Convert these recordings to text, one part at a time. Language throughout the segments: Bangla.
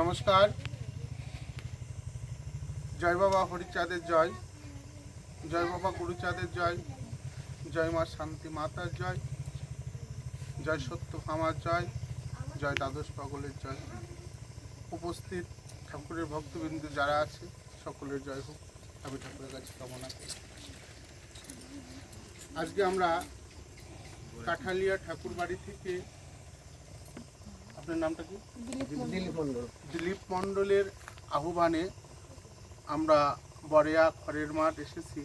নমস্কার। জয় বাবা হরিচাঁদের জয়, জয় বাবা গুরুচাঁদের জয়, জয় মা শান্তি মাতার জয়, জয় সত্যভামার জয়, জয় দ্বাদশ পাগলের জয়। উপস্থিত ঠাকুরের ভক্তবৃন্দ যারা আছে সকলের জয় হোক, আমি ঠাকুরের কাছে কামনা করি। আজকে আমরা কাঠালিয়া ঠাকুর বাড়ি থেকে, আপনার নামটা কি? দিলীপ মণ্ডলের আহ্বানে আমরা বরেয়া খড়ের মাঠ এসেছি।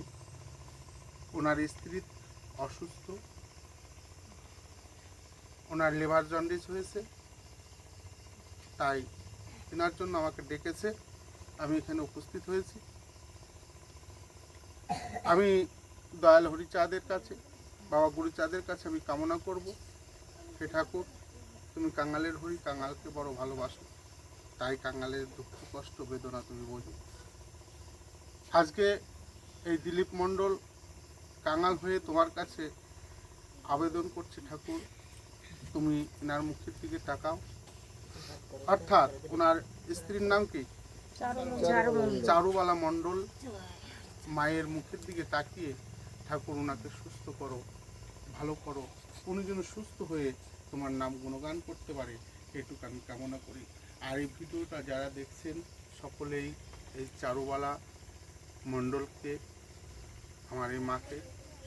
ওনার স্ত্রী অসুস্থ, ওনার লিভার জন্ডিস হয়েছে, তাই এনার জন্য আমাকে ডেকেছে, আমি এখানে উপস্থিত হয়েছি। আমি দয়াল হরিচাঁদের কাছে, বাবা গুরুচাঁদের কাছে আমি কামনা করব, হে ঠাকুর, তুমি কাঙালের হরি, কাঙালকে বড় ভালোবাসো, তাই কাঙালের দুঃখ কষ্ট বেদনা তুমি বোঝো। আজকে এই দিলীপ মণ্ডল কাঙাল হয়ে তোমার কাছে আবেদন করছে, ঠাকুর তুমি এনার মুখের দিকে তাকাও। অর্থাৎ ওনার স্ত্রীর নাম কি? চারুবালা মণ্ডল। মায়ের মুখের দিকে তাকিয়ে ঠাকুর ওনাকে সুস্থ করো, ভালো করো, উনি যেন সুস্থ হয়ে তোমার নাম গুণগান করতে পারে, এটুকু আমি কামনা করি। আর এই ভিডিওটা যারা দেখছেন সকলেই এই চারুবালা মণ্ডলকে, আমার এই মাকে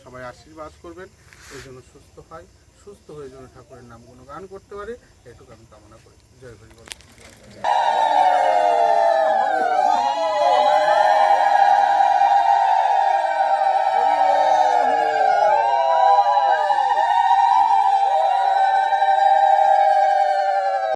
সবাই আশীর্বাদ করবেন, এই জন্য সুস্থ হয়, সুস্থ হয়ে যেন ঠাকুরের নাম গুণগান করতে পারে, এটুকু আমি কামনা করি। জয় হরি বল।